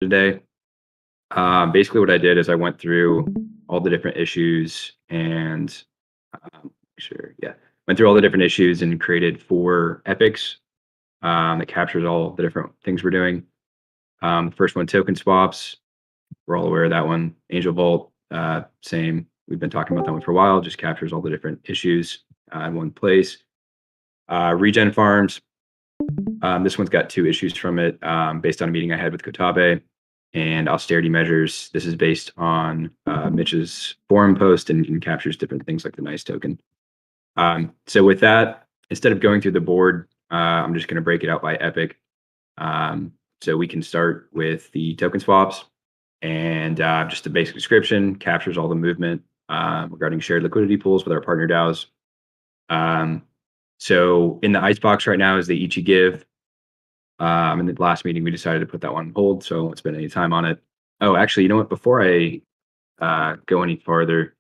today. Basically, what I did is I went through all the different issues and went through all the different issues and created 4 epics that captures all the different things we're doing. The first one, token swaps. We're all aware of that one. Angel Vault, same. We've been talking about that one for a while. Just captures all the different issues in one place. Regen farms. This one's got 2 issues from it based on a meeting I had with Kotabe. And austerity measures. This is based on Mitch's forum post and captures different things like the nice token. So with that, instead of going through the board, I'm just going to break it out by epic. So we can start with the token swaps, and just the basic description captures all the movement regarding shared liquidity pools with our partner DAOs. So in the icebox right now is the Ichi Give. In the last meeting, we decided to put that one on hold, so I won't spend any time on it. Oh, actually, you know what? Before I go any farther,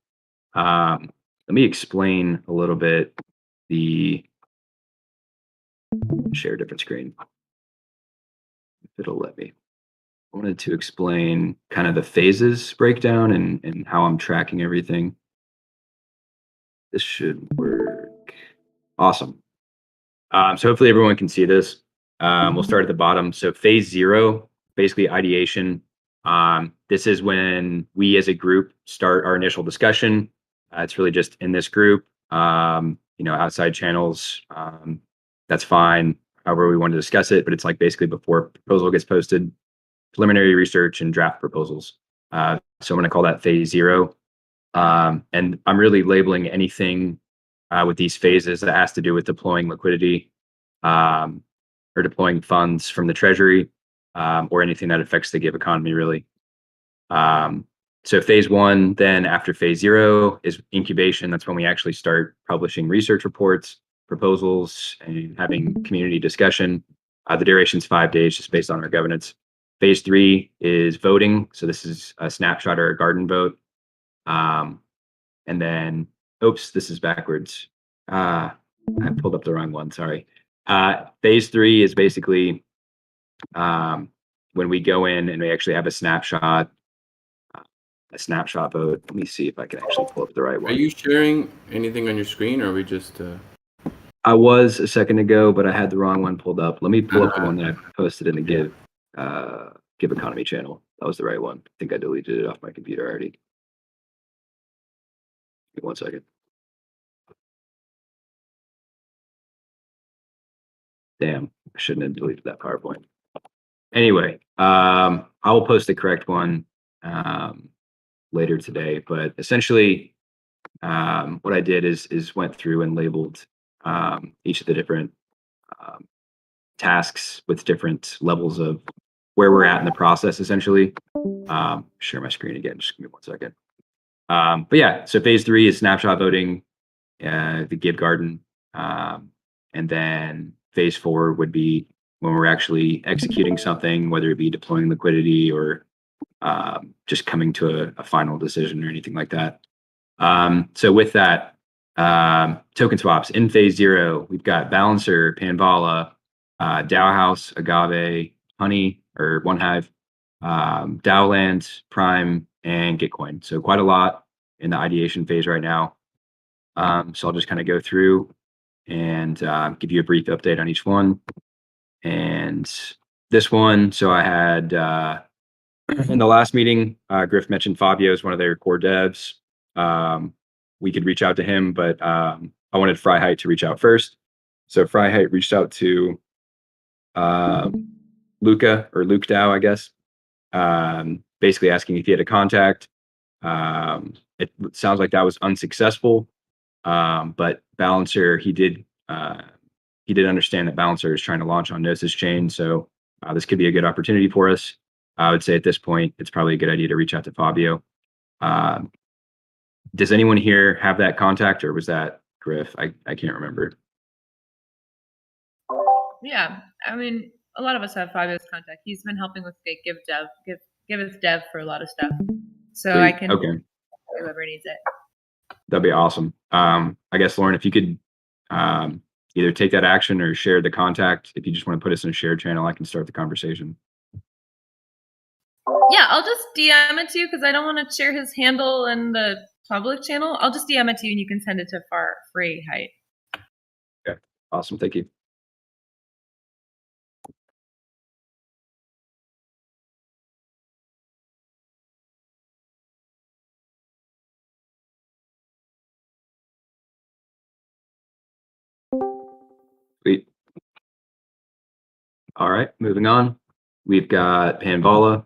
let me explain a little bit the share different screen. If it'll let me. I wanted to explain kind of the phases breakdown and how I'm tracking everything. This should work. Awesome. So hopefully everyone can see this. We'll start at the bottom. So phase 0, basically ideation. This is when we as a group start our initial discussion. It's really just in this group. Outside channels, that's fine. However we want to discuss it, but it's like basically before proposal gets posted, preliminary research and draft proposals. So I'm going to call that phase 0. And I'm really labeling anything with these phases that has to do with deploying liquidity or deploying funds from the treasury or anything that affects the GIVeconomy really. So phase 1, then after phase 0 is incubation. That's when we actually start publishing research reports, proposals, and having community discussion. The duration is 5 days just based on our governance. Phase 3 is voting. So this is a snapshot or a garden vote. And then, oops, this is backwards. I pulled up the wrong one, sorry. Phase 3 is basically when we go in and we actually have a snapshot vote. Let me see if I can actually pull up the right one. Are you sharing anything on your screen, or are we just... I was a second ago, but I had the wrong one pulled up. Let me pull up the one that I posted in the GIVeconomy channel. That was the right one. I think I deleted it off my computer already. Give me 1 second. Damn, I shouldn't have deleted that PowerPoint. Anyway, I will post the correct one later today, but essentially what I did is went through and labeled each of the different tasks with different levels of where we're at in the process, essentially. Share my screen again, just give me 1 second. But yeah, so phase 3 is snapshot voting, the Give Garden, and then phase 4 would be when we're actually executing something, whether it be deploying liquidity or just coming to a final decision or anything like that. So with that, token swaps in phase 0, we've got Balancer, Panvala, DAO House, Agave, Honey or One Hive, DAOland, Prime, and Gitcoin. So quite a lot in the ideation phase right now. So I'll just kind of go through and give you a brief update on each one. And this one, so I had in the last meeting, Griff mentioned Fabio is one of their core devs. We could reach out to him, but I wanted Freiheit to reach out first. So Freiheit reached out to Luca or Luke DAO, I guess, basically asking if he had a contact. It sounds like that was unsuccessful, but Balancer, he did understand that Balancer is trying to launch on Gnosis chain, so this could be a good opportunity for us. I would say at this point, it's probably a good idea to reach out to Fabio. Does anyone here have that contact, or was that Griff? I can't remember. Yeah, I mean, a lot of us have Fabio's contact. He's been helping with Giveth dev for a lot of stuff. So Great. I can whoever needs it. That'd be awesome. I guess, Lauren, if you could either take that action or share the contact. If you just want to put us in a shared channel, I can start the conversation. Yeah, I'll just DM it to you because I don't want to share his handle in the public channel. I'll just DM it to you and you can send it to Free Height. Okay, awesome. Thank you. Sweet. All right, moving on. We've got Panvala.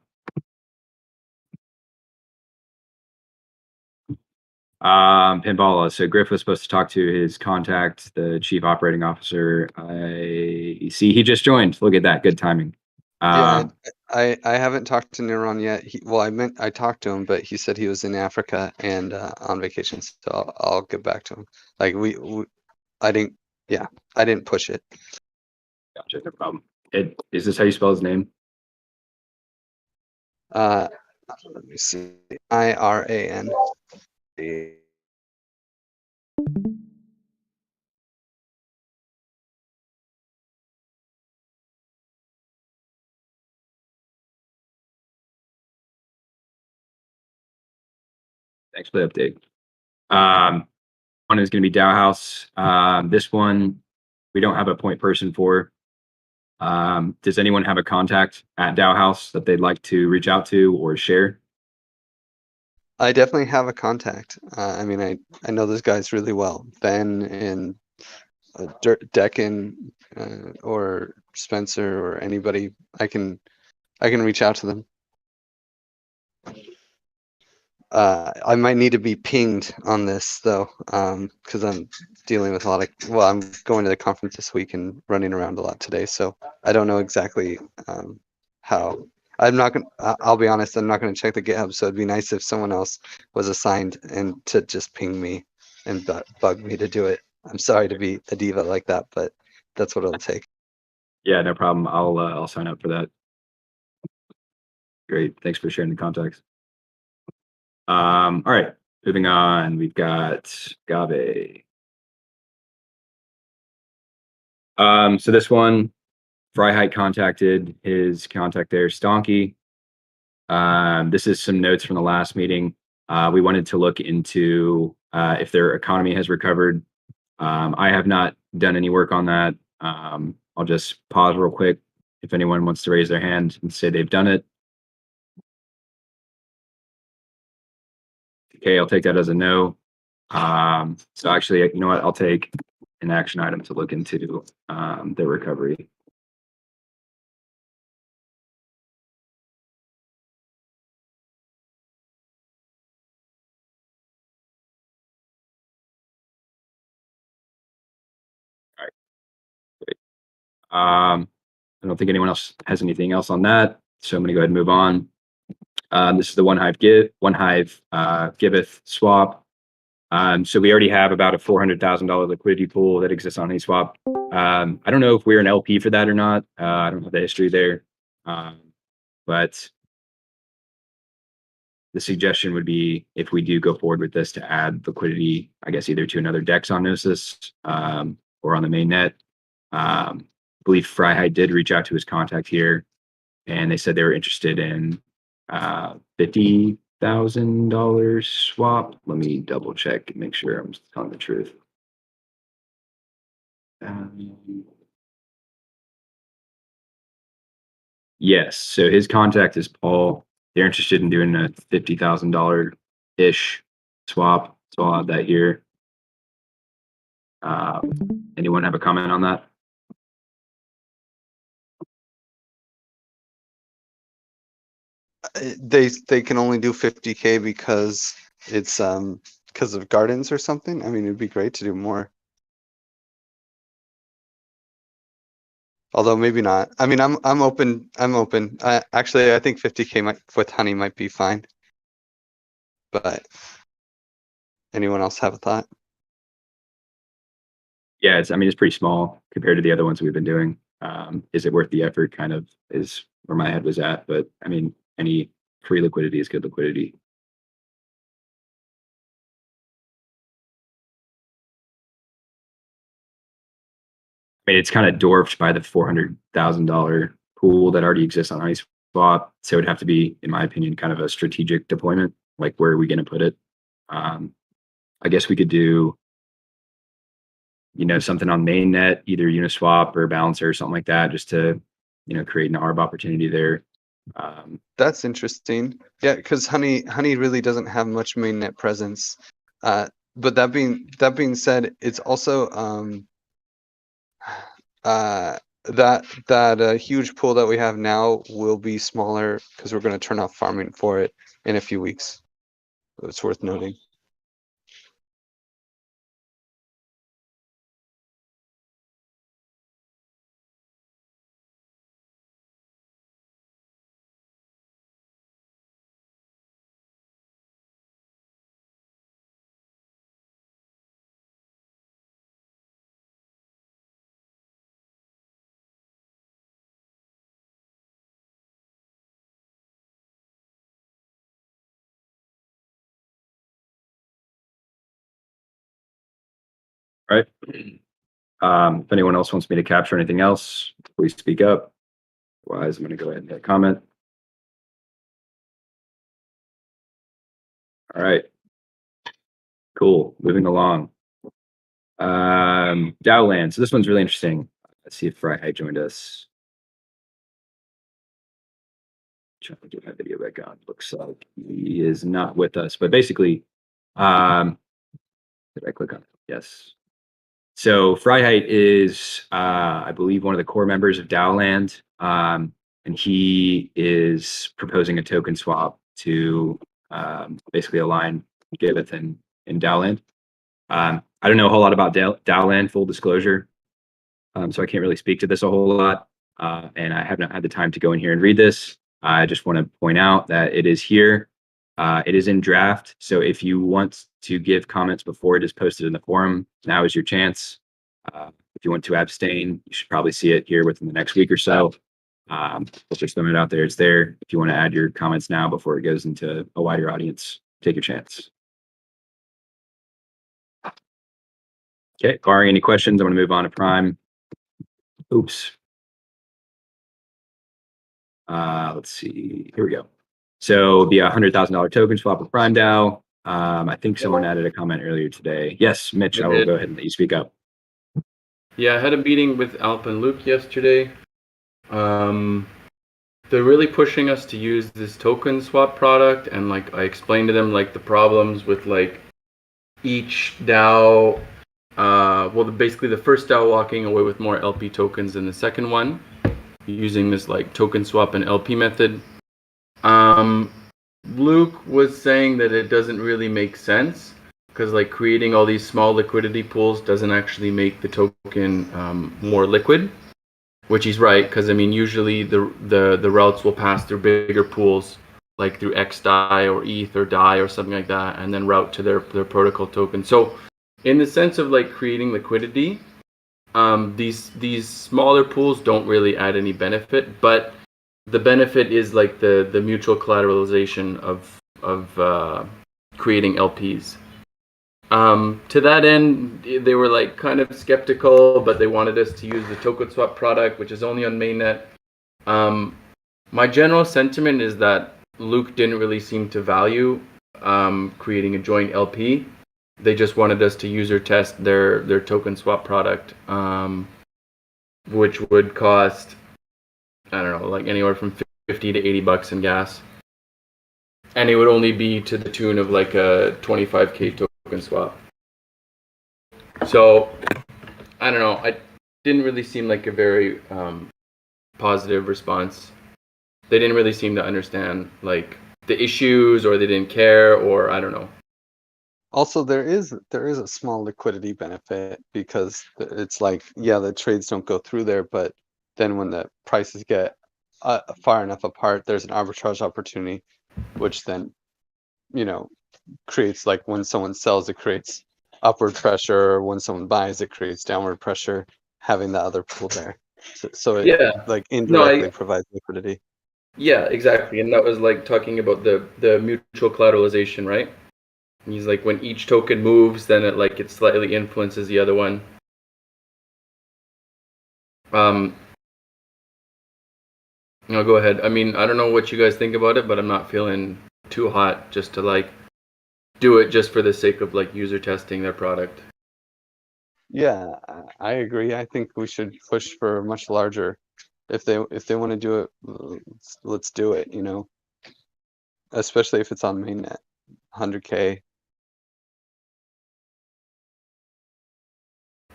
Panvala. So Griff was supposed to talk to his contact, the chief operating officer. I see he just joined. Look at that. Good timing. Yeah, I haven't talked to Neuron yet. I talked to him, but he said he was in Africa and on vacation, so I'll get back to him. Like I didn't push it. Gotcha, no problem. Is this how you spell his name? Let me see. IRAN. Thanks for the update. One is going to be Dow House. This one we don't have a point person for. Does anyone have a contact at Dow House that they'd like to reach out to or share? I definitely have a contact. I mean, I know those guys really well. Ben and Deccan or Spencer or anybody. I can reach out to them. I might need to be pinged on this though, because I'm dealing with a lot of. Well, I'm going to the conference this week and running around a lot today, so I don't know exactly how. I'm not gonna. I'll be honest. I'm not gonna check the GitHub. So it'd be nice if someone else was assigned and to just ping me and bug me to do it. I'm sorry to be a diva like that, but that's what it'll take. Yeah, no problem. I'll sign up for that. Great. Thanks for sharing the context. All right, moving on. We've got Gave. So this one, Freiheit contacted his contact there, Stonky. This is some notes from the last meeting. We wanted to look into if their economy has recovered. I have not done any work on that. I'll just pause real quick if anyone wants to raise their hand and say they've done it. Okay, I'll take that as a no. So actually, you know what? I'll take an action item to look into their recovery. All right, great. I don't think anyone else has anything else on that, so I'm going to go ahead and move on. This is the one hive Giveth swap. So we already have about a $400,000 liquidity pool that exists on HSwap. I don't know if we're an LP for that or not. I don't have the history there, but the suggestion would be if we do go forward with this to add liquidity, I guess either to another DEX on Gnosis or on the mainnet. I believe Freiheit did reach out to his contact here, and they said they were interested in $50,000 swap. Let me double check and make sure I'm telling the truth. Yes, so his contact is Paul. They're interested in doing a $50,000 ish swap. So I'll add that here. Anyone have a comment on that? They can only do 50K because it's because of gardens or something. I mean, it'd be great to do more. Although maybe not. I mean, I'm open. I'm open. Actually, I think 50K with honey might be fine. But anyone else have a thought? Yeah, it's pretty small compared to the other ones we've been doing. Is it worth the effort? Kind of is where my head was at. But I mean, any free liquidity is good liquidity. I mean, it's kind of dwarfed by the $400,000 pool that already exists on Ice Uniswap. So it would have to be, in my opinion, kind of a strategic deployment. Like, where are we going to put it? I guess we could do, something on mainnet, either Uniswap or Balancer or something like that, just to, create an ARB opportunity there. That's interesting. Yeah, because Honey really doesn't have much mainnet presence. But that being said, it's also that huge pool that we have now will be smaller because we're going to turn off farming for it in a few weeks. It's worth noting. Right. If anyone else wants me to capture anything else, please speak up. Otherwise, I'm going to go ahead and hit comment. All right. Cool. Moving along. DAO land. So this one's really interesting. Let's see if Fry joined us. Trying to get my video back on. Looks like he is not with us. But basically, did I click on it? Yes. So Freiheit is, I believe, one of the core members of DAOland, and he is proposing a token swap to basically align Giveth and DAOland. I don't know a whole lot about DAOland, full disclosure, so I can't really speak to this a whole lot, and I have not had the time to go in here and read this. I just want to point out that it is here. It is in draft, so if you want to give comments before it is posted in the forum, now is your chance. If you want to abstain, you should probably see it here within the next week or so. We'll just throw it out there. It's there. If you want to add your comments now before it goes into a wider audience, take your chance. Okay, barring any questions, I'm going to move on to Prime. Oops. Let's see. Here we go. So the $100,000 token swap with Prime DAO. I think someone added a comment earlier today. Yes, Mitch, I will go ahead and let you speak up. Yeah, I had a meeting with Alp and Luke yesterday. They're really pushing us to use this token swap product, and like I explained to them like the problems with like each DAO. Well, basically the first DAO walking away with more LP tokens than the second one, using this like token swap and LP method. Luke was saying that it doesn't really make sense because like creating all these small liquidity pools doesn't actually make the token more liquid, which he's right, because I mean usually the routes will pass through bigger pools like through XDAI or ETH or DAI or something like that, and then route to their protocol token. So in the sense of like creating liquidity, these smaller pools don't really add any benefit, but the benefit is like the mutual collateralization of creating LPs. To that end, they were like kind of skeptical, but they wanted us to use the token swap product, which is only on mainnet. My general sentiment is that Luke didn't really seem to value creating a joint LP. They just wanted us to user test their token swap product, which would cost, I don't know, like anywhere from $50 to $80 in gas. And it would only be to the tune of like a 25K token swap. So, I don't know. It didn't really seem like a very positive response. They didn't really seem to understand like the issues, or they didn't care, or I don't know. Also, there is a small liquidity benefit because it's like, yeah, the trades don't go through there, but then when the prices get far enough apart, there's an arbitrage opportunity, which then, creates like when someone sells, it creates upward pressure. When someone buys, it creates downward pressure, having the other pool there. So it like indirectly provides liquidity. Yeah, exactly. And that was like talking about the mutual collateralization, right? And he's like, when each token moves, then it slightly influences the other one. No, go ahead. I mean, I don't know what you guys think about it, but I'm not feeling too hot just to like do it just for the sake of like user testing their product. Yeah, I agree. I think we should push for much larger. If they want to do it, let's do it, you know. Especially if it's on mainnet, 100K.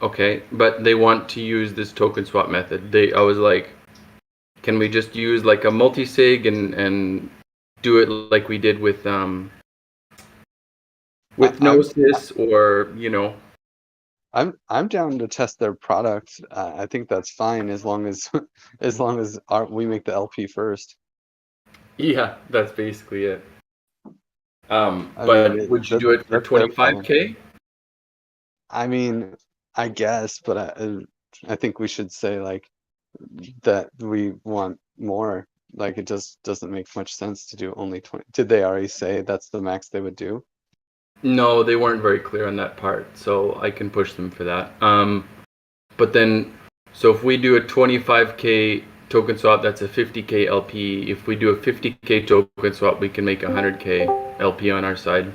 Okay, but they want to use this token swap method. I was like, can we just use like a multi-sig and do it like we did with Gnosis, or you know? I'm down to test their product. I think that's fine as long as as long as we make the LP first. Yeah, that's basically it. I mean, But would you do it for that's their problem. 25K? I mean, I guess, but I think we should say like that we want more. Like it just doesn't make much sense to do only 20. Did they already say that's the max they would do? No, they weren't very clear on that part, so I can push them for that. But then, so if we do a 25K token swap, that's a 50K LP. If we do a 50K token swap, we can make a 100K LP on our side.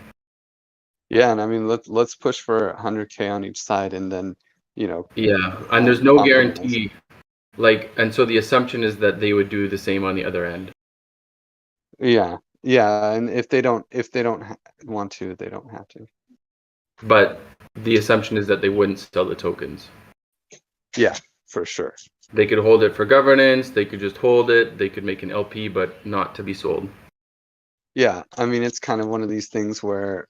Yeah, and I mean let's push for 100K on each side, and then you know. Yeah, and there's no compromise. guarantee. Like, and so the assumption is that they would do the same on the other end. Yeah, yeah, and if they don't want to, they don't have to. But the assumption is that they wouldn't sell the tokens. Yeah, for sure. They could hold it for governance. They could just hold it. They could make an LP, but not to be sold. Yeah, I mean it's kind of one of these things where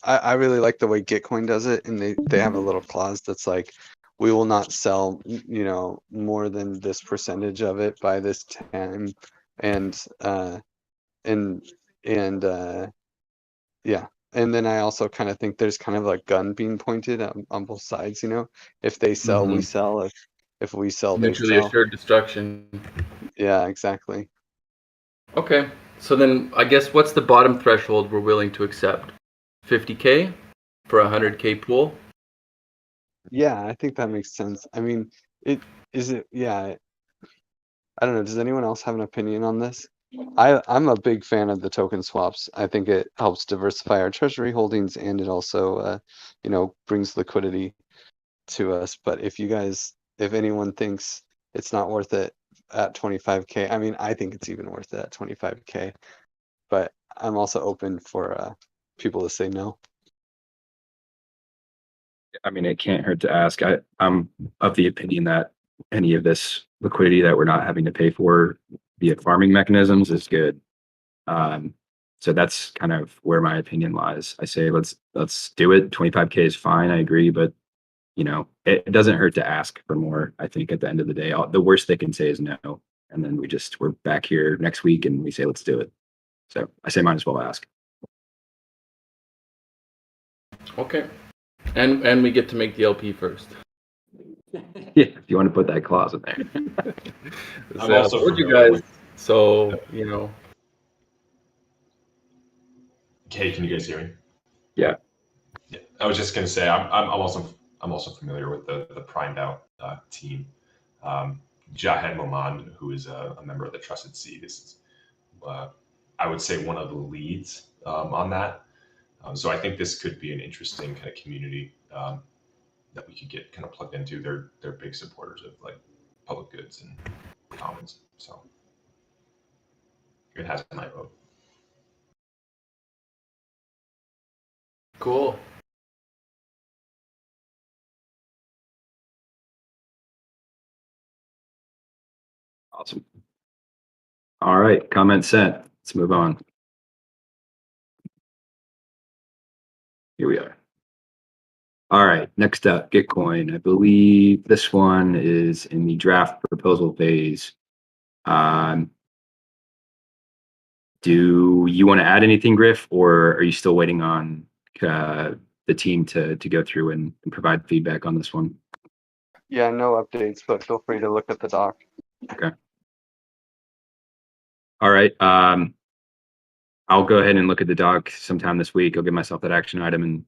I really like the way Gitcoin does it, and they have a little clause that's like, we will not sell, you know, more than this percentage of it by this time, and and yeah. And then I also kind of think there's kind of like gun being pointed on both sides, you know. If they sell, we sell. If we sell, they Mutually sell. assured destruction. Yeah, exactly. Okay, so then I guess what's the bottom threshold we're willing to accept? 50K for a 100K pool? Yeah, I think that makes sense. I mean, yeah, I don't know. Does anyone else have an opinion on this? I'm a big fan of the token swaps. I think it helps diversify our treasury holdings, and it also, you know, brings liquidity to us. But if anyone thinks it's not worth it at 25K, I mean, I think it's even worth it at 25K. But I'm also open for people to say no. I mean, it can't hurt to ask. I'm of the opinion that any of this liquidity that we're not having to pay for via farming mechanisms is good. So that's kind of where my opinion lies. I say let's do it. 25K is fine. I agree, but you know, it doesn't hurt to ask for more. I think at the end of the day, the worst they can say is no, and then we're back here next week and we say let's do it. So I say might as well ask. Okay. And we get to make the LP first. Yeah, if you want to put that clause in there. I'm also told you familiar guys. So, you know. Okay, can you guys hear me? Yeah. Yeah, I was just going to say I'm also familiar with the primed out team. Jahed Momand, who is a member of the Trusted Seed, is I would say one of the leads on that. So I think this could be an interesting kind of community that we could get kind of plugged into. They're big supporters of like public goods and commons. So it has my vote. Cool. Awesome. All right, comment sent. Let's move on. Here we are. All right, next up, Gitcoin. I believe this one is in the draft proposal phase. Do you want to add anything, Griff, or are you still waiting on the team to go through and provide feedback on this one? Yeah, no updates, but feel free to look at the doc. Okay. All right. I'll go ahead and look at the doc sometime this week. I'll give myself that action item and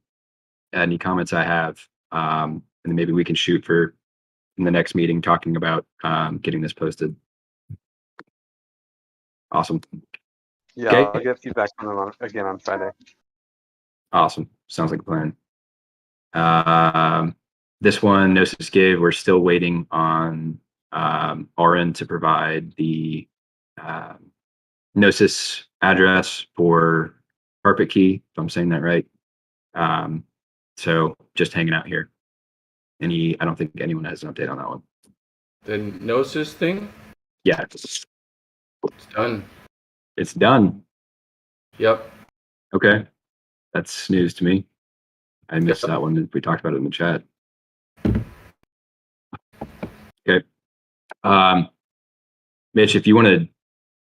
add any comments I have. And then maybe we can shoot for in the next meeting talking about getting this posted. Awesome. Yeah, Okay. I'll get feedback from them again on Friday. Awesome. Sounds like a plan. This one, Gnosis Give, we're still waiting on RN to provide the Gnosis address for Carpet Key, if I'm saying that right. So just hanging out here. I don't think anyone has an update on that one. The Gnosis thing? Yeah, It's done. it's done. Yep. Okay. That's news to me. I missed Yep. that one. We talked about it in the chat. Okay. Mitch, if you want to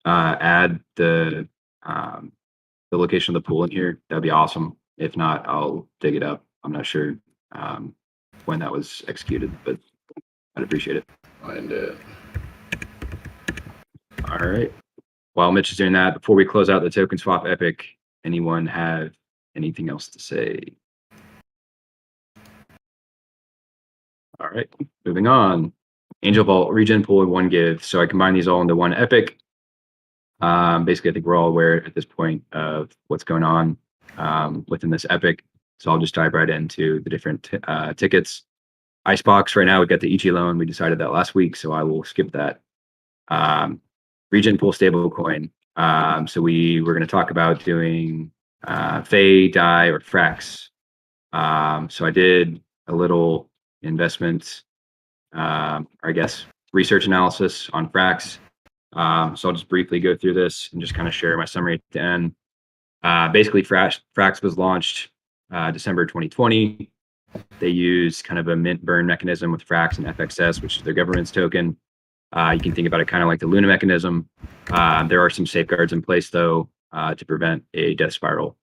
add the location of the pool in here, that'd be awesome. If not, I'll dig it up. I'm not sure when that was executed, but I'd appreciate it. Find it. All right. While Mitch is doing that, before we close out the token swap epic, anyone have anything else to say? All right, moving on. Angel Vault, Regen Pool, and 1 Give. So I combine these all into one epic. Basically, I think we're all aware at this point of what's going on within this epic. So I'll just dive right into the different tickets. Icebox, right now, we've got the Ichi loan. We decided that last week, so I will skip that. Regen Pool stablecoin. So we were going to talk about doing Fei, DAI, or Frax. So I did a little investment, or I guess research analysis on Frax. So I'll just briefly go through this and just kind of share my summary at the end. Basically, Frax was launched December 2020. They use kind of a mint burn mechanism with Frax and FXS, which is their governance token. You can think about it kind of like the Luna mechanism. There are some safeguards in place, though, to prevent a death spiral.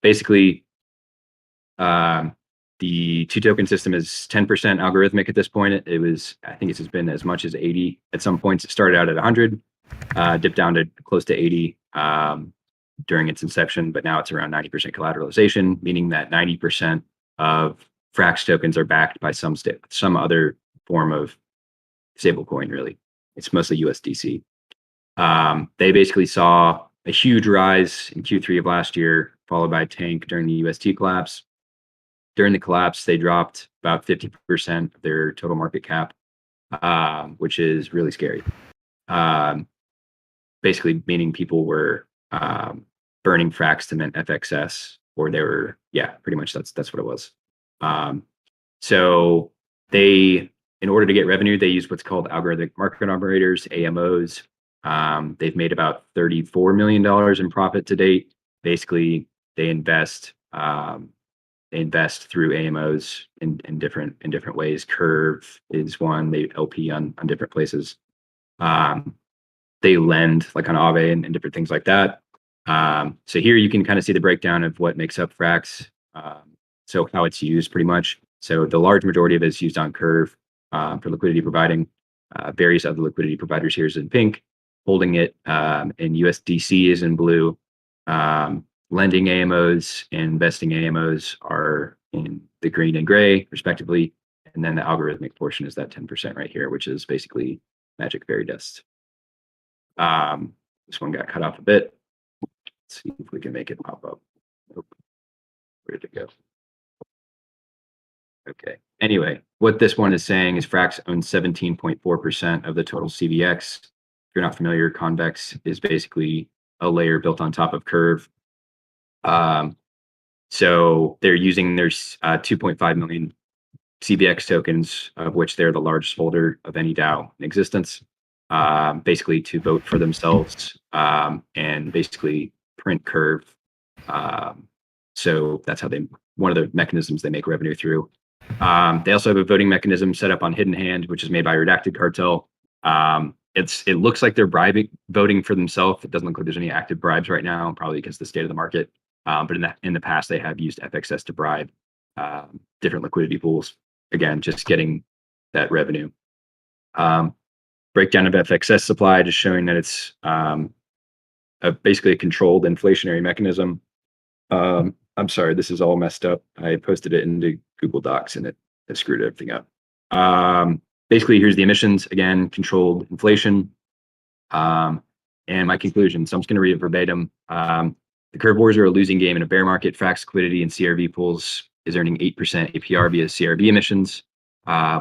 Basically, the 2-token system is 10% algorithmic at this point. It was, I think it's been as much as 80 at some points. It started out at 100, dipped down to close to 80 during its inception, but now it's around 90% collateralization, meaning that 90% of Frax tokens are backed by some other form of stablecoin. Really, it's mostly USDC. They basically saw a huge rise in Q3 of last year, followed by a tank during the UST collapse. During the collapse, they dropped about 50% of their total market cap, which is really scary. Basically meaning people were burning Frax to mint FXS, or they were, pretty much that's what it was. So they, in order to get revenue, they use what's called algorithmic market operators, AMOs. They've made about $34 million in profit to date. Basically, they invest through AMOs in different ways. Curve is one. They LP on different places. They lend like on Aave and different things like that. So here you can kind of see the breakdown of what makes up Frax. So how it's used pretty much. So the large majority of it is used on Curve for liquidity providing. Various other liquidity providers here is in pink. Holding it in USDC is in blue. Lending AMOs and investing AMOs are in the green and gray, respectively. And then the algorithmic portion is that 10% right here, which is basically magic fairy dust. This one got cut off a bit. Let's see if we can make it pop up. Nope. Where did it go? Okay. Anyway, what this one is saying is Frax owns 17.4% of the total CVX. If you're not familiar, Convex is basically a layer built on top of Curve. So they're using their 2.5 million CVX tokens, of which they're the largest holder of any DAO in existence, basically to vote for themselves and basically print Curve. So that's how one of the mechanisms they make revenue through. They also have a voting mechanism set up on Hidden Hand, which is made by Redacted Cartel. It looks like they're voting for themselves. It doesn't look like there's any active bribes right now, probably because of the state of the market. But in the past, they have used FXS to bribe different liquidity pools. Again, just getting that revenue. Breakdown of FXS supply, just showing that it's basically a controlled inflationary mechanism. I'm sorry, this is all messed up. I posted it into Google Docs and it screwed everything up. Basically, here's the emissions. Again, controlled inflation. and my conclusion. So I'm just going to read it verbatim. The curve wars are a losing game in a bear market. Frax liquidity in CRV pools is earning 8% APR via CRV emissions.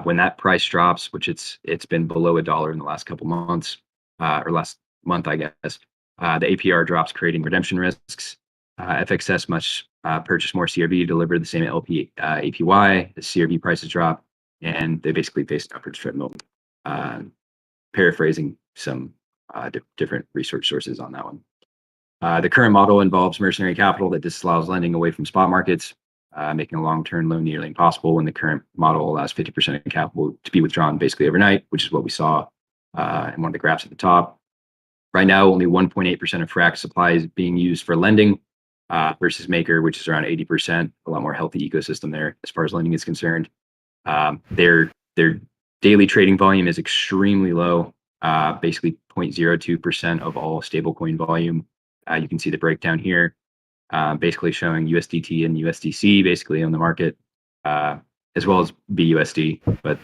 When that price drops, which it's been below $1 in the last couple months, or last month, I guess, the APR drops, creating redemption risks. FXS must purchase more CRV to deliver the same LP APY. The CRV prices drop, and they basically face an upward treadmill. Paraphrasing some different research sources on that one. The current model involves mercenary capital that disallows lending away from spot markets, making a long-term loan nearly impossible when the current model allows 50% of capital to be withdrawn basically overnight, which is what we saw in one of the graphs at the top. Right now, only 1.8% of Frax supply is being used for lending versus Maker, which is around 80%, a lot more healthy ecosystem there as far as lending is concerned. Their daily trading volume is extremely low, basically 0.02% of all stablecoin volume. You can see the breakdown here, basically showing USDT and USDC basically on the market, as well as BUSD, but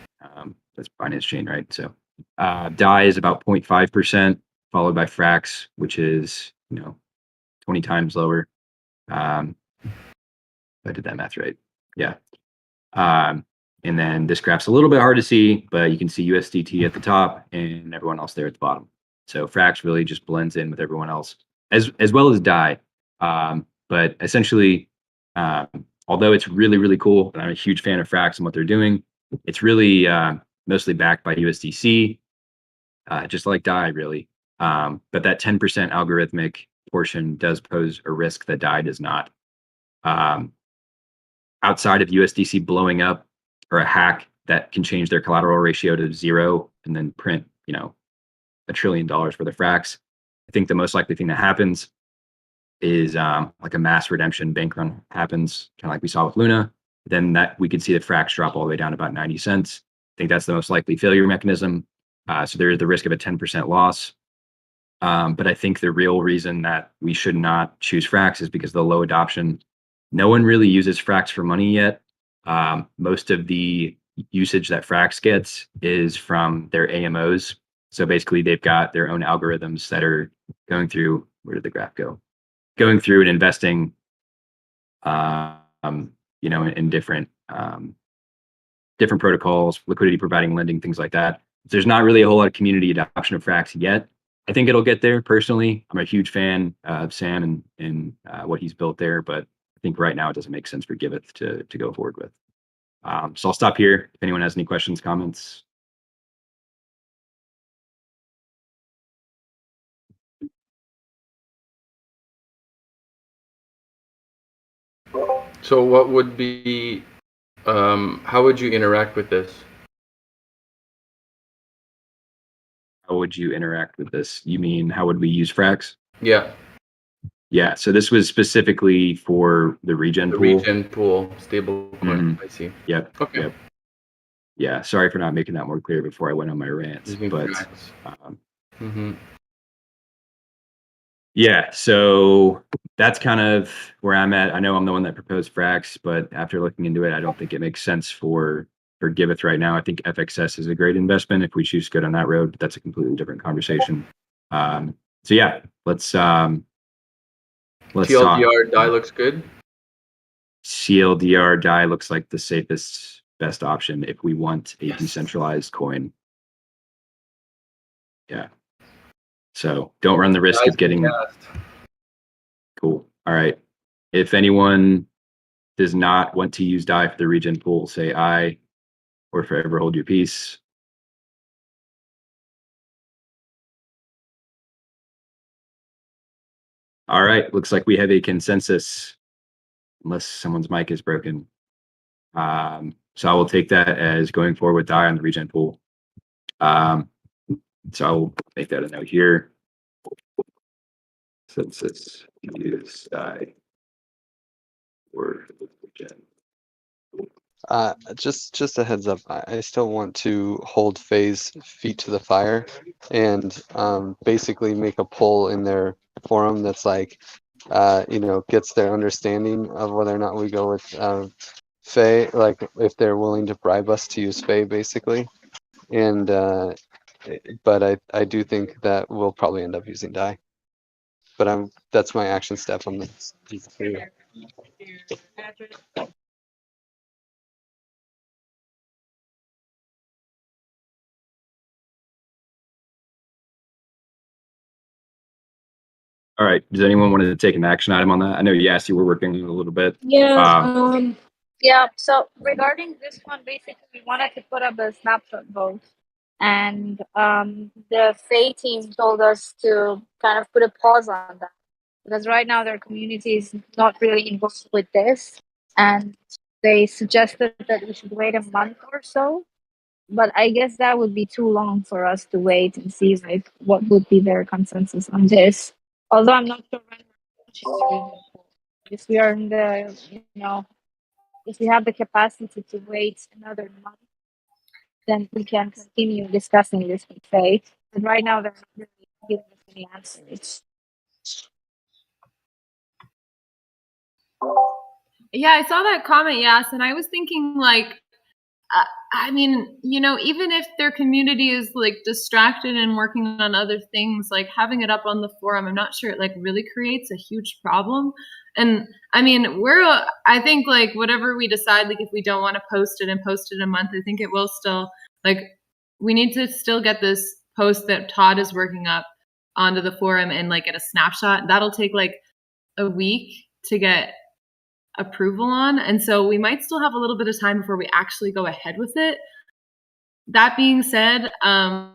that's Binance Chain, right? So DAI is about 0.5%, followed by Frax, which is 20 times lower. If I did that math right, yeah. And then this graph's a little bit hard to see, but you can see USDT at the top and everyone else there at the bottom. So Frax really just blends in with everyone else, as well as DAI. But essentially, although it's really, really cool, and I'm a huge fan of Frax and what they're doing, it's really mostly backed by USDC, just like DAI, really. But that 10% algorithmic portion does pose a risk that DAI does not. Outside of USDC blowing up, or a hack that can change their collateral ratio to 0 and then print, $1 trillion worth of Frax, I think the most likely thing that happens is like a mass redemption bank run happens, kind of like we saw with Luna. Then that we could see the Frax drop all the way down to about 90 cents. I think that's the most likely failure mechanism. So there is the risk of a 10% loss. But I think the real reason that we should not choose Frax is because of the low adoption. No one really uses Frax for money yet. Most of the usage that Frax gets is from their AMOs. So basically, they've got their own algorithms that are going through. Where did the graph go? Going through and investing, in different protocols, liquidity providing, lending, things like that. There's not really a whole lot of community adoption of Frax yet. I think it'll get there. Personally, I'm a huge fan of Sam and what he's built there, but I think right now it doesn't make sense for Giveth to go forward with. So I'll stop here. If anyone has any questions, comments. So what would be, how would you interact with this? How would you interact with this? You mean how would we use Frax? Yeah. Yeah, so this was specifically for the regen pool. Regen pool, stable coin. I see. Yep. Okay. Yep. Yeah, sorry for not making that more clear before I went on my rants. Using But Frax. yeah, so that's kind of where I'm at. I know I'm the one that proposed Frax, but after looking into it, I don't think it makes sense for Giveth right now. I think FXS is a great investment if we choose to go down that road. But that's a completely different conversation. So yeah, let's TLDR talk. DAI looks good. CLDR DAI looks like the safest, best option if we want a decentralized coin. Yeah. So don't run the risk of getting cool. All right. If anyone does not want to use DAI for the regen pool, say aye, or forever hold your peace. All right. Looks like we have a consensus, unless someone's mic is broken. So I will take that as going forward with DAI on the regen pool. So I'll make that a note here. Consensus use DAI for regen. Just a heads up, I still want to hold Faye's feet to the fire and basically make a poll in their forum that's like, gets their understanding of whether or not we go with Faye, like if they're willing to bribe us to use Faye, basically. And but I do think that we'll probably end up using die. But that's my action step on this. All right. Does anyone want to take an action item on that? I know, yes, you were working a little bit. Yeah, so regarding this one, basically, we wanted to put up a snapshot vote. And the FAY team told us to kind of put a pause on that. Because right now, their community is not really involved with this. And they suggested that we should wait a month or so. But I guess that would be too long for us to wait and see like what would be their consensus on this. Although I'm not sure when we're launching the region pool. If we are in the, if we have the capacity to wait another month, then we can continue discussing this with Faith. But right now, they're not really giving us any answers. Yeah, I saw that comment, Yas, and I was thinking like, I mean, even if their community is like distracted and working on other things, like having it up on the forum, I'm not sure it like really creates a huge problem. And I mean, I think like whatever we decide, like if we don't want to post it and post it in a month, I think it will still like, we need to still get this post that Todd is working up onto the forum and like get a snapshot. That'll take like a week to get approval on, and so we might still have a little bit of time before we actually go ahead with it. That being said, I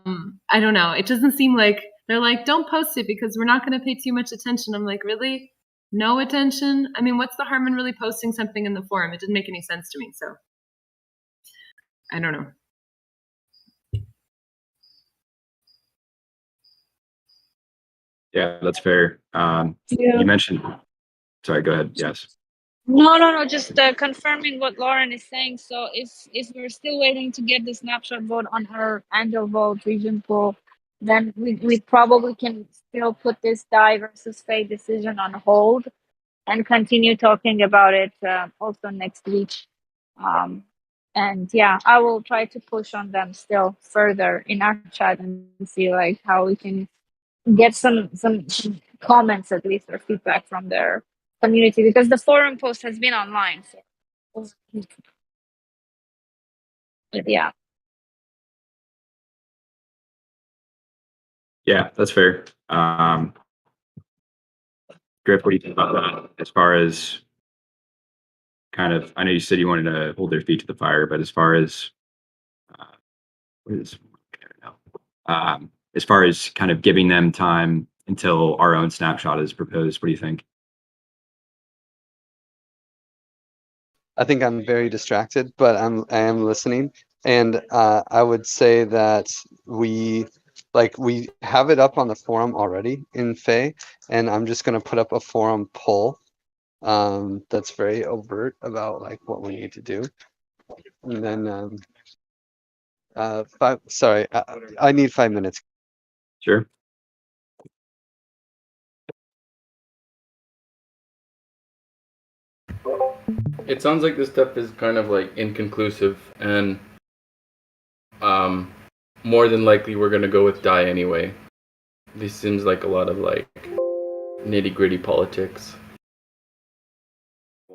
don't know, it doesn't seem like they're like, don't post it because we're not going to pay too much attention. I'm like, really? No attention? I mean, what's the harm in really posting something in the forum? It didn't make any sense to me, so I don't know. Yeah, that's fair. You mentioned, sorry, go ahead. Yes. No. Just confirming what Lauren is saying. So if we're still waiting to get the snapshot vote on her annual vote region pool, then we probably can still put this die versus Faye decision on hold and continue talking about it also next week. And yeah, I will try to push on them still further in our chat and see like how we can get some comments at least or feedback from their community, because the forum post has been online. So, but yeah. Yeah, that's fair. Griff, what do you think about that? As far as kind of, I know you said you wanted to hold their feet to the fire, but as far as what is as far as kind of giving them time until our own snapshot is proposed, what do you think? I think I'm very distracted, but I am listening, and I would say that we have it up on the forum already in Faye, and I'm just gonna put up a forum poll that's very overt about like what we need to do, and then I need 5 minutes. Sure. It sounds like this stuff is kind of like inconclusive, and more than likely we're gonna go with die anyway. This seems like a lot of like nitty-gritty politics.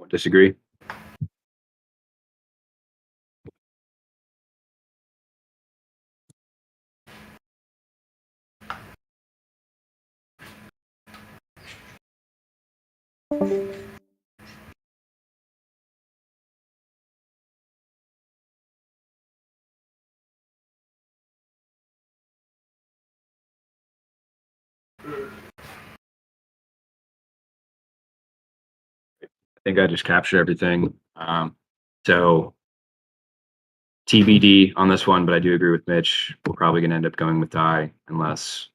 Disagree. I think I just captured everything. So TBD on this one, but I do agree with Mitch. We're probably going to end up going with die unless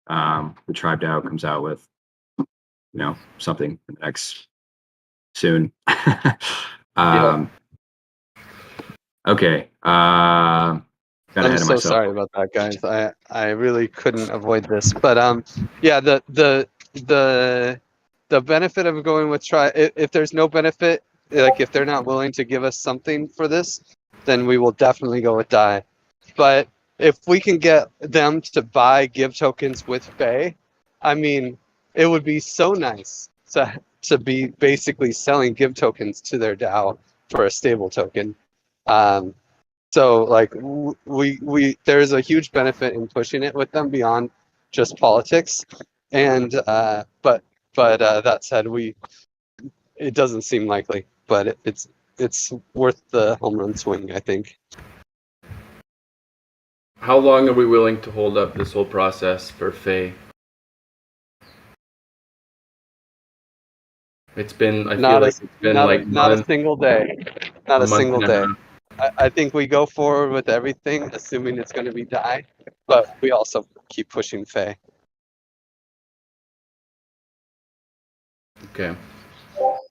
the tribe DAO comes out with, something in the next soon. Okay. Got ahead I'm of so myself. sorry about that, guys. I really couldn't avoid this, but yeah, the benefit of going with try, if there's no benefit, like if they're not willing to give us something for this, then we will definitely go with die. But if we can get them to buy Give tokens with Faye, I mean, it would be so nice to be basically selling Give tokens to their DAO for a stable token. So like we there's a huge benefit in pushing it with them beyond just politics, and but that said, it doesn't seem likely, but it's worth the home run swing, I think. How long are we willing to hold up this whole process for Faye? It's been, I feel like it's been like not a single day, not a single month and a day. half. I think we go forward with everything, assuming it's going to be DAI, but we also keep pushing Faye. Okay.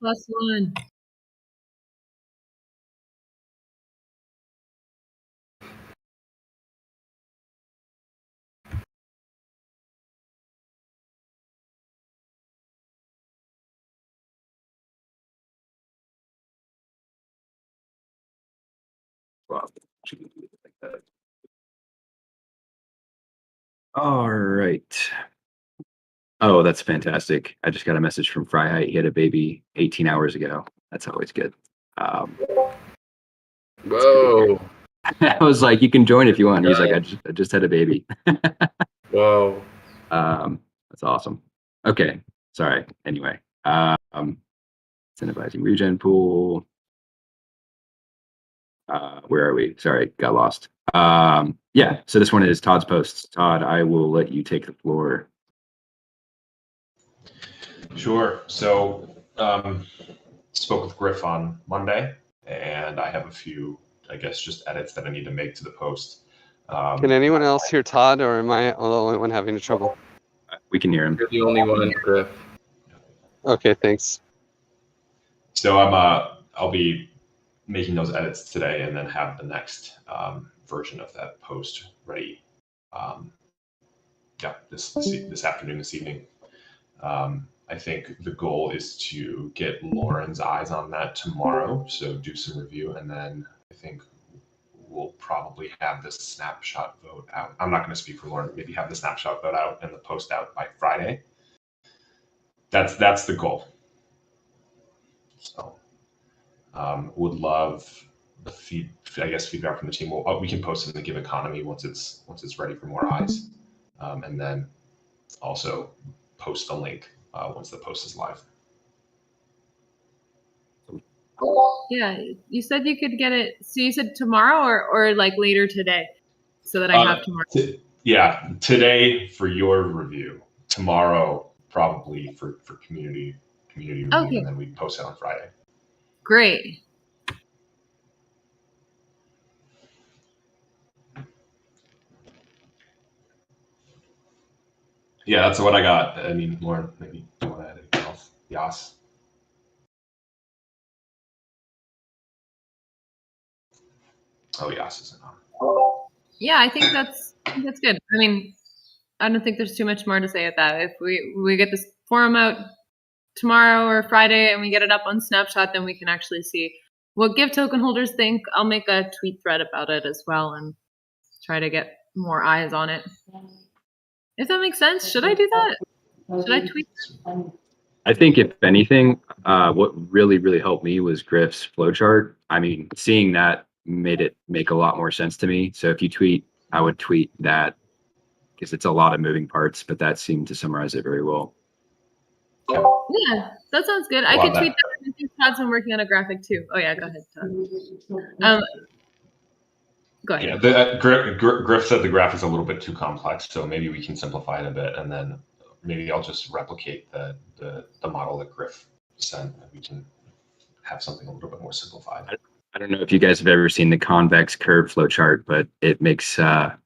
+1. Wow. She can do it like that. All right. Oh, that's fantastic. I just got a message from Freiheit. He had a baby 18 hours ago. That's always good. Whoa. I was like, you can join if you want. He's like, I just had a baby. Whoa. That's awesome. Okay. Sorry. Anyway, incentivizing regen pool. Where are we? Sorry, got lost. Yeah, so this one is Todd's posts. Todd, I will let you take the floor. Sure. So spoke with Griff on Monday, and I have a few, I guess, just edits that I need to make to the post. Can anyone else hear Todd, or am I the only one having trouble? We can hear him. You're the only one, Griff. Okay, thanks. So I'll be making those edits today, and then have the next version of that post ready. This afternoon, this evening. I think the goal is to get Lauren's eyes on that tomorrow. So do some review, and then I think we'll probably have this snapshot vote out. I'm not going to speak for Lauren. Maybe have the snapshot vote out and the post out by Friday. That's the goal. So would love the feedback from the team. We can post it in the GIVeconomy once it's ready for more eyes, and then also post the link once the post is live. Yeah, you said you could get it. So you said tomorrow or like later today, so that I have tomorrow. Yeah, today for your review. Tomorrow probably for community review, okay. And then we post it on Friday. Great. Yeah, that's what I got. I mean, Lauren, maybe you want to add anything else? Yas? Oh, Yas isn't on. Yeah, I think that's good. I mean, I don't think there's too much more to say at that. If we get this forum out tomorrow or Friday and we get it up on Snapshot, then we can actually see what Give token holders think. I'll make a tweet thread about it as well and try to get more eyes on it. If that makes sense, should I do that? Should I tweet that? I think if anything, what really, really helped me was Griff's flowchart. I mean, seeing that made it make a lot more sense to me. So if you tweet, I would tweet that because it's a lot of moving parts, but that seemed to summarize it very well. Yeah, that sounds good. I could tweet that. I think Todd's been working on a graphic too. Oh yeah, go ahead, Todd. Go ahead. Yeah, Griff said the graphic's a little bit too complex, so maybe we can simplify it a bit, and then maybe I'll just replicate the model that Griff sent, and we can have something a little bit more simplified. I don't know if you guys have ever seen the convex curve flow chart, but it makes the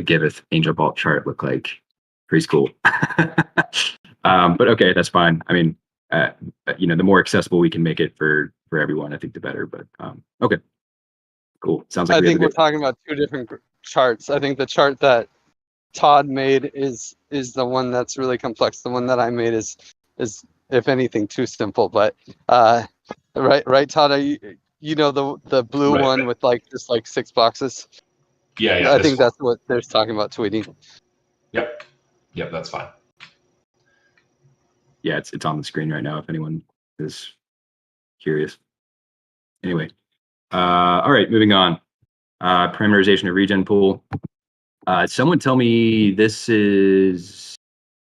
Giveth Angel Bolt chart look like preschool. But okay, that's fine. I mean, the more accessible we can make it for everyone, I think the better. But okay. Cool. Sounds like I think we're talking about two different charts. I think the chart that Todd made is the one that's really complex. The one that I made is if anything too simple. But right, Todd. The blue one with just 6 boxes. Yeah, I this think one. that's what they're talking about tweeting. Yep, that's fine. Yeah, it's on the screen right now if anyone is curious. Anyway, all right, moving on. Parameterization of regen pool. Someone tell me this is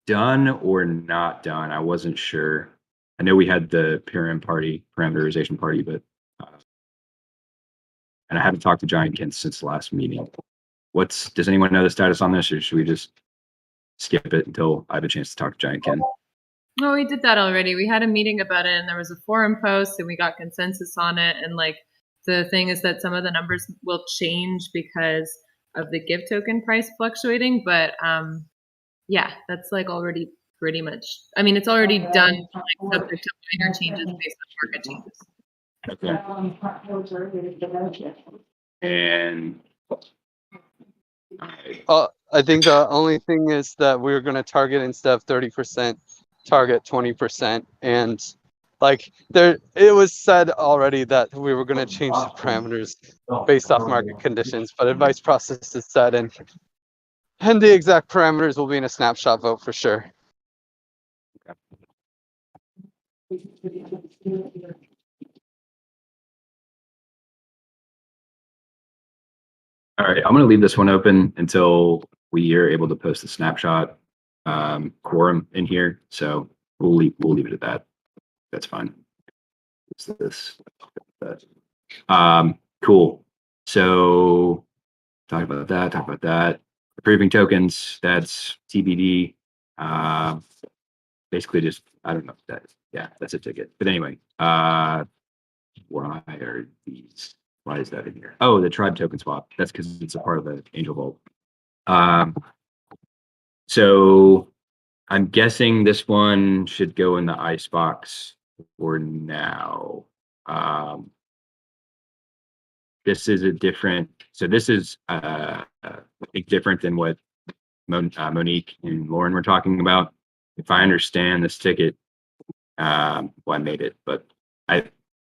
done or not done. I wasn't sure. I know we had the parameterization party, but and I haven't talked to Giant since the last meeting. Does anyone know the status on this, or should we just skip it until I have a chance to talk to Giant Ken? No, we did that already. We had a meeting about it, and there was a forum post, and we got consensus on it. And like the thing is that some of the numbers will change because of the Give token price fluctuating. But yeah, that's like already pretty much. I mean, it's already done, like subject to minor changes based on market changes. Okay. And I think the only thing is that we're going to target instead of 30%, target 20%. And like it was said already that we were going to change the parameters based off market conditions, but advice process is set, and the exact parameters will be in a snapshot vote for sure. All right, I'm going to leave this one open until we are able to post a snapshot quorum in here. So we'll leave it at that. That's fine. What's this? Cool. So talk about that. Approving tokens, that's TBD. Basically just, I don't know if that, yeah, that's a ticket. But anyway, why are these, why is that in here? Oh, the tribe token swap. That's because it's a part of the Angel Vault. So I'm guessing this one should go in the icebox for now. This is a different, so this is I think different than what Monique and Lauren were talking about. If I understand this ticket, well, I made it, but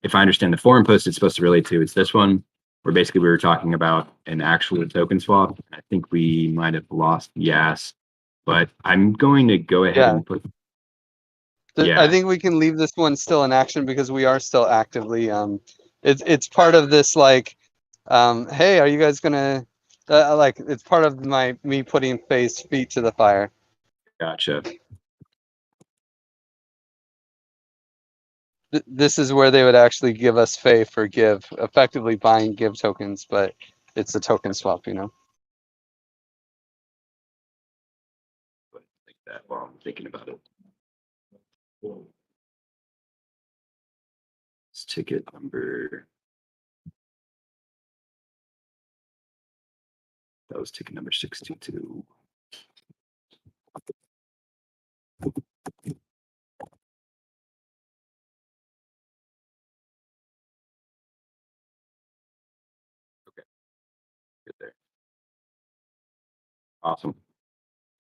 if I understand the forum post it's supposed to relate to, it's this one, where basically we were talking about an actual token swap. I think we might have lost Yas, but I'm going to go ahead and put. Yeah, I think we can leave this one still in action because we are still actively. It's part of this like, hey, are you guys gonna like? It's part of me putting feet to the fire. Gotcha. This is where they would actually give us Fey for Give, effectively buying Give tokens, but it's a token swap, you know. Like that while I'm thinking about it. It's ticket number. That was ticket number 622. Okay, good there. Awesome.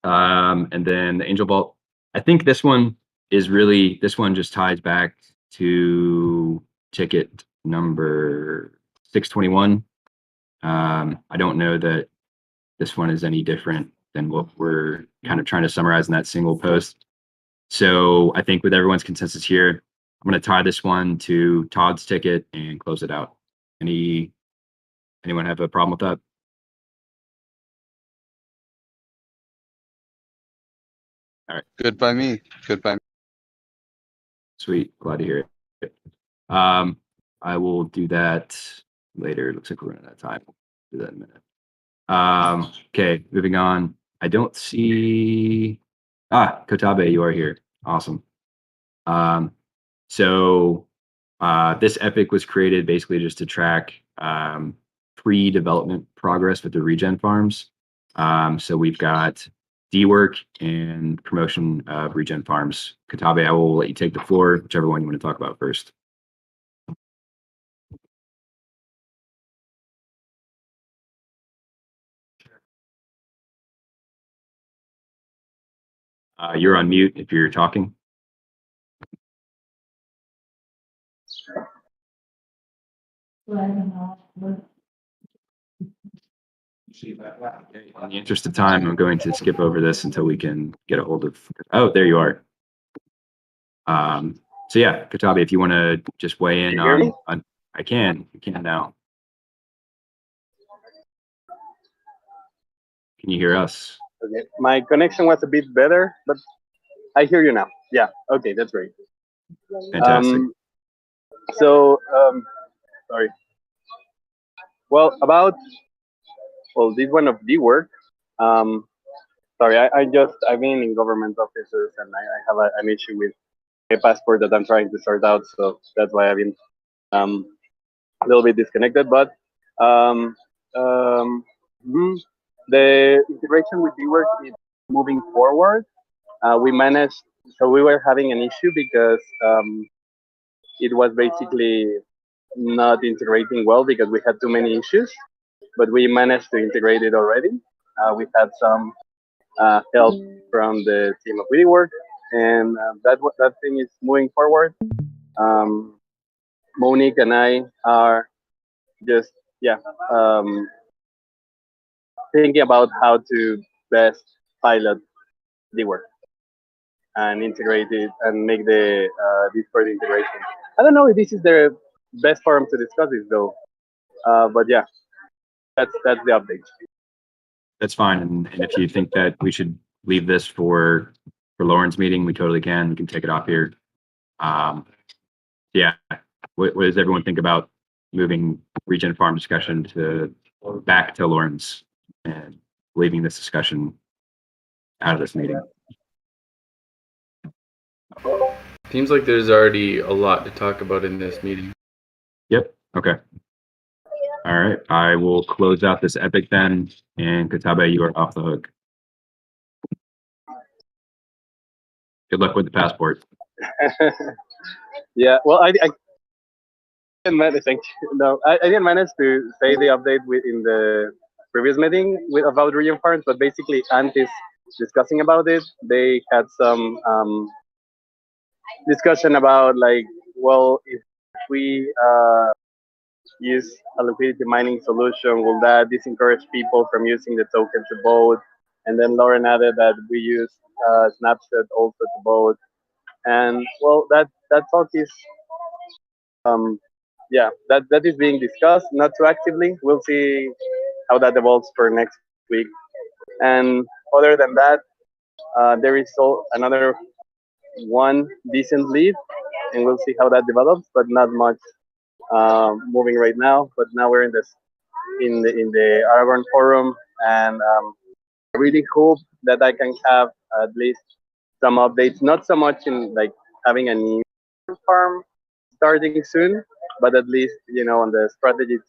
And then the Angel Vault. I think this one just ties back to ticket number 621. I don't know that this one is any different than what we're kind of trying to summarize in that single post. So I think with everyone's consensus here, I'm going to tie this one to Todd's ticket and close it out. Anyone have a problem with that? All right. Good by me. Good by me. Sweet. Glad to hear it. I will do that later. It looks like we're running out of time. We'll do that in a minute. Okay, moving on. I don't see Kotabe, you are here. Awesome. So this epic was created basically just to track pre-development progress with the regen farms. So we've got D-work and promotion of regen farms. Kotabe, I will let you take the floor, whichever one you want to talk about first. You're on mute if you're talking. In the interest of time, I'm going to skip over this until we can get a hold of. Oh, there you are. So yeah, Katabi, if you want to just weigh in Can you hear me? on, I can now. Can you hear us? Okay, my connection was a bit better, but I hear you now. Yeah, okay, that's great. Fantastic. Sorry. Well, about this one of the work. Sorry, I've been in government offices and I have an issue with a passport that I'm trying to sort out, so that's why I've been a little bit disconnected. But um, um, mhm, the integration with the work is moving forward. We managed, so we were having an issue because it was basically not integrating well because we had too many issues, but we managed to integrate it already. We had some help from the team of WidiWork, and that thing is moving forward. Um, Monique and I are just thinking about how to best pilot the work and integrate it and make the Discord integration. I don't know if this is the best forum to discuss this though, but yeah, that's the update. That's fine. And if you think that we should leave this for Lauren's meeting, we totally can. We can take it off here. Yeah. What does everyone think about moving Regen Farm discussion back to Lauren's and leaving this discussion out of this meeting? Seems like there's already a lot to talk about in this meeting. Yep. Okay. All right. I will close out this epic then, and Katabe, you are off the hook. Good luck with the passport. Yeah, well, I didn't manage. Thank you. No, I didn't manage to say the update in the previous meeting about Region Farms, but basically, Ant is discussing about it. They had some discussion about like, well, if we use a liquidity mining solution, will that discourage people from using the token to vote? And then Lauren added that we use Snapshot also to vote. And well, that talk is that is being discussed, not too actively. We'll see how that evolves for next week. And other than that, there is another one decent lead, and we'll see how that develops, but not much moving right now. But now we're in the Aragon forum, and I really hope that I can have at least some updates. Not so much in like having a new farm starting soon, but at least on the strategy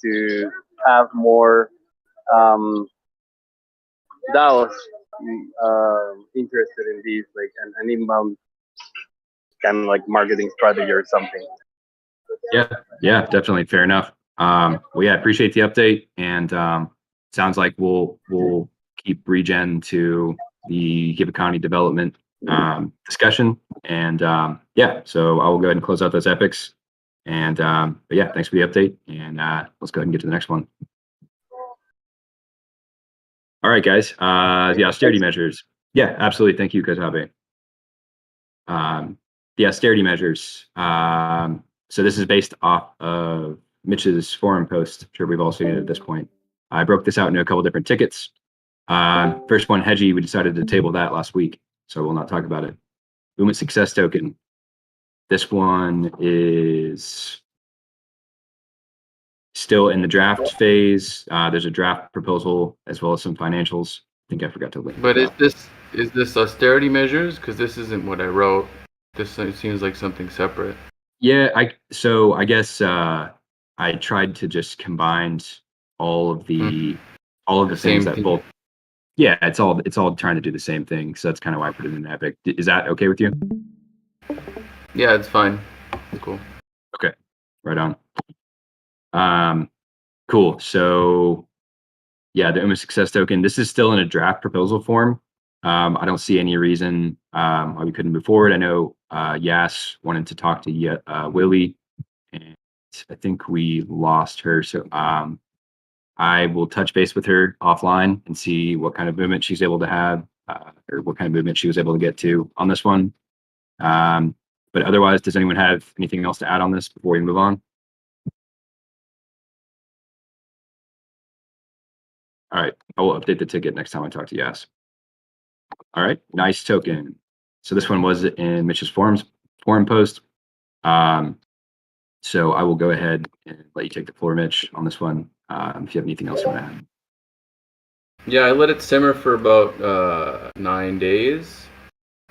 to have more DAOs interested in these, like an inbound kind of like marketing strategy or something. Yeah, definitely. Fair enough. Well, yeah, appreciate the update, and sounds like we'll keep Regen to the GIVeconomy development discussion, and yeah, so I will go ahead and close out those epics, and but yeah, thanks for the update, and let's go ahead and get to the next one. All right, guys, the austerity measures. Yeah, absolutely. Thank you, Katabe. The austerity measures. So this is based off of Mitch's forum post. I'm sure we've all seen it at this point. I broke this out into a couple different tickets. First one, Hedgie, we decided to table that last week, so we'll not talk about it. Movement success token. This one is still in the draft phase. There's a draft proposal as well as some financials. I think I forgot to link. But is this austerity measures? Because this isn't what I wrote. This seems like something separate. Yeah, I guess I tried to just combine all of the things that both. Yeah, it's all trying to do the same thing. So that's kind of why I put it in Epic. Is that okay with you? Yeah, it's fine. Cool. Okay, right on. Cool. So yeah, the UMA success token. This is still in a draft proposal form. I don't see any reason why we couldn't move forward. I know Yas wanted to talk to Willie, and I think we lost her. So I will touch base with her offline and see what kind of movement she's able to have, or what kind of movement she was able to get to on this one. But otherwise, does anyone have anything else to add on this before we move on? All right, I will update the ticket next time I talk to Yas. All right, nice token. So this one was in Mitch's forum post. So I will go ahead and let you take the floor, Mitch, on this one. If you have anything else you want to add. Yeah, I let it simmer for about 9 days,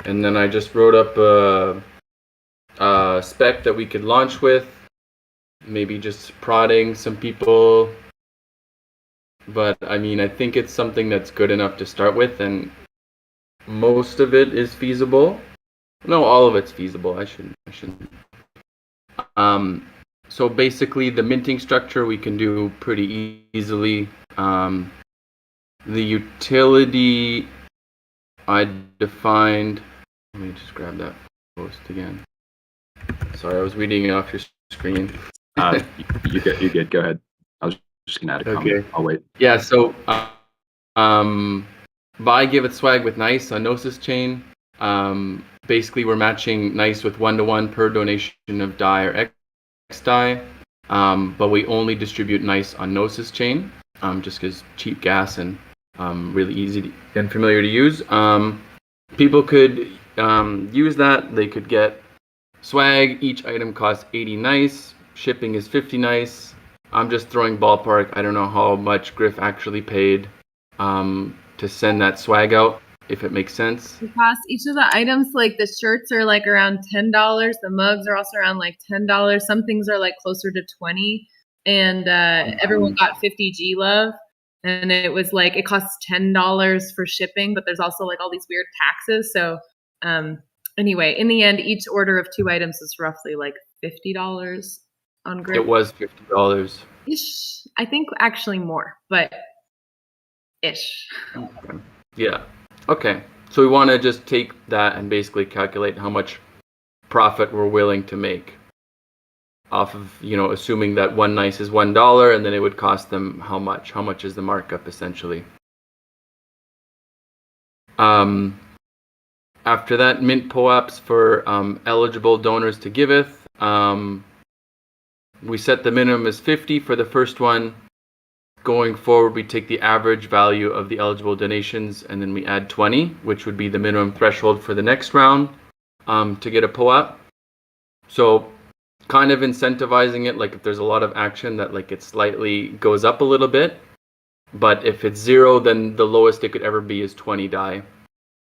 and then I just wrote up a spec that we could launch with, maybe just prodding some people. But I mean, I think it's something that's good enough to start with, and most of it is feasible. No, all of it's feasible. I shouldn't. So basically, the minting structure we can do pretty easily. The utility I defined. Let me just grab that post again. Sorry, I was reading it off your screen. You good. Go ahead. I was just gonna add a comment. I'll wait. Yeah. So, buy Giveth swag with Nice on Gnosis chain. Basically, we're matching Nice with 1-to-1 per donation of DAI or X DAI, but we only distribute Nice on Gnosis chain, just because cheap gas and really easy and familiar to use. People could use that. They could get swag. Each item costs 80 Nice. Shipping is 50 Nice. I'm just throwing ballpark. I don't know how much Griff actually paid to send that swag out, if it makes sense. The cost, each of the items, like the shirts are like around $10. The mugs are also around like $10. Some things are like closer to 20. And everyone got 50 G love. And it was like, it costs $10 for shipping, but there's also like all these weird taxes. So anyway, in the end, each order of 2 items is roughly like $50 on Griff. It was $50. Ish. I think actually more, but ish. Okay. Yeah. Okay. So we want to just take that and basically calculate how much profit we're willing to make off of, assuming that one Nice is $1, and then it would cost them how much? How much is the markup essentially? After that, mint POAPs for eligible donors to Giveth. We set the minimum as 50 for the first one. Going forward, we take the average value of the eligible donations, and then we add 20, which would be the minimum threshold for the next round to get a POAP. So kind of incentivizing it, like if there's a lot of action, that like it slightly goes up a little bit. But if it's 0, then the lowest it could ever be is 20 DAI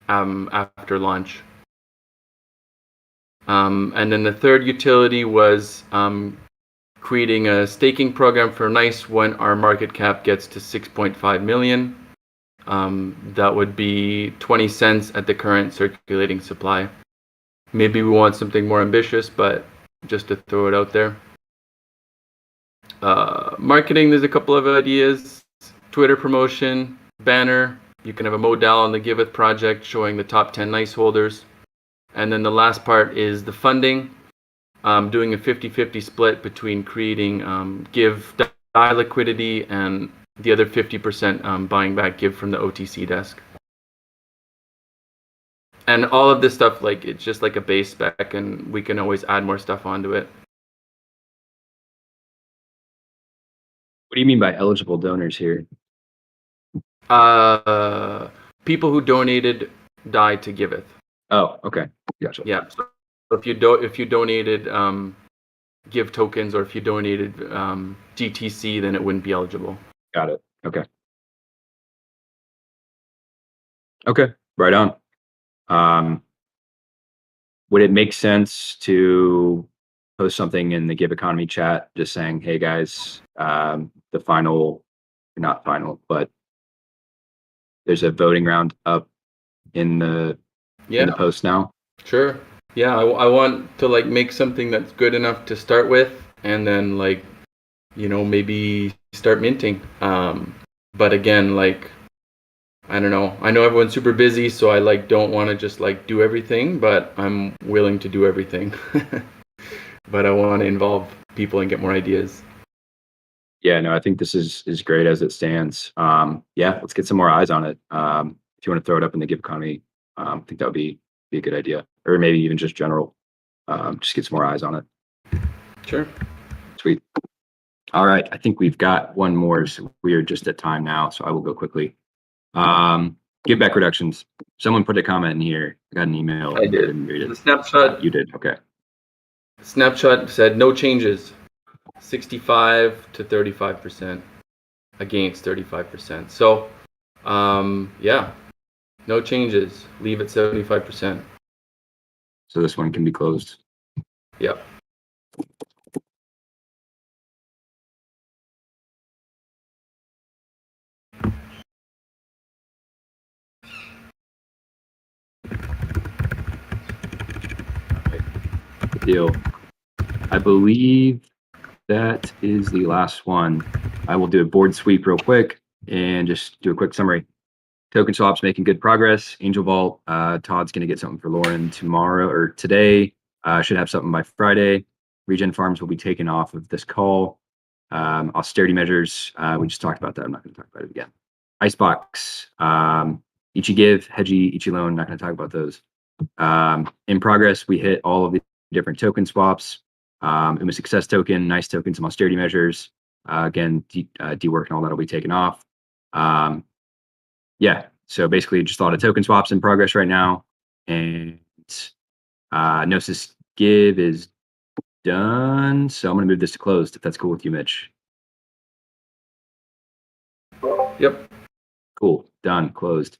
after launch. And then the third utility was creating a staking program for Nice when our market cap gets to 6.5 million. That would be 20 cents at the current circulating supply. Maybe we want something more ambitious, but just to throw it out there. Marketing, there's a couple of ideas. Twitter promotion, banner. You can have a modal on the Giveth project showing the top 10 Nice holders. And then the last part is the funding. Doing a 50-50 split between creating Give DAI liquidity and the other 50% buying back Give from the OTC desk. And all of this stuff, like it's just like a base spec, and we can always add more stuff onto it. What do you mean by eligible donors here? People who donated DAI to Giveth. Oh, okay, gotcha. Yeah. So if you donated Give tokens, or if you donated GTC, then it wouldn't be eligible. Got it. Okay. Okay, right on. Would it make sense to post something in the GIVeconomy chat just saying, hey guys, the final, not final, but there's a voting round up in the post now? Sure. Yeah, I want to like make something that's good enough to start with, and then like, maybe start minting. But again, like, I don't know. I know everyone's super busy, so I like don't want to just like do everything, but I'm willing to do everything. But I want to involve people and get more ideas. Yeah, no, I think this is great as it stands. Yeah, let's get some more eyes on it. If you want to throw it up in the GIVeconomy, I think that would be a good idea, or maybe even just general. Just get some more eyes on it. Sure. Sweet. All right, I think we've got one more. So we are just at time now, so I will go quickly. Give back reductions. Someone put a comment in here. I got an email. I did. Didn't read it. The snapshot. You did. Okay. Snapshot said no changes. 65 to 35% against 35%. So, yeah, no changes. Leave at 75%. So this one can be closed. Yep. Deal. I believe that is the last one. I will do a board sweep real quick and just do a quick summary. Token swaps making good progress. Angel Vault, Todd's going to get something for Lauren tomorrow or today. Should have something by Friday. Regen farms will be taken off of this call. Austerity measures, we just talked about that. I'm not going to talk about it again. Icebox, Ichi Give, Hedgie, Ichi Loan, not going to talk about those. In progress, we hit all of the different token swaps. Uma Success token, nice token, some austerity measures. Again, dework and all that will be taken off. Yeah, so basically just a lot of token swaps in progress right now. And Gnosis Give is done. So I'm going to move this to closed if that's cool with you, Mitch. Yep. Cool, done, closed.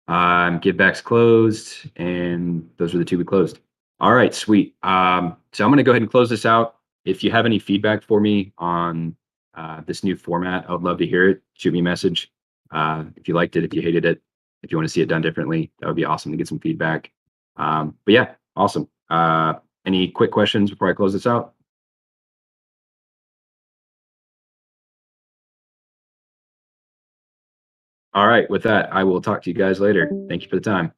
Giveback's closed, and those are the two we closed. All right, sweet. So I'm going to go ahead and close this out. If you have any feedback for me on this new format, I would love to hear it. Shoot me a message. If you liked it, if you hated it, if you want to see it done differently, that would be awesome to get some feedback. But yeah, awesome. Any quick questions before I close this out? All right, with that, I will talk to you guys later. Thank you for the time.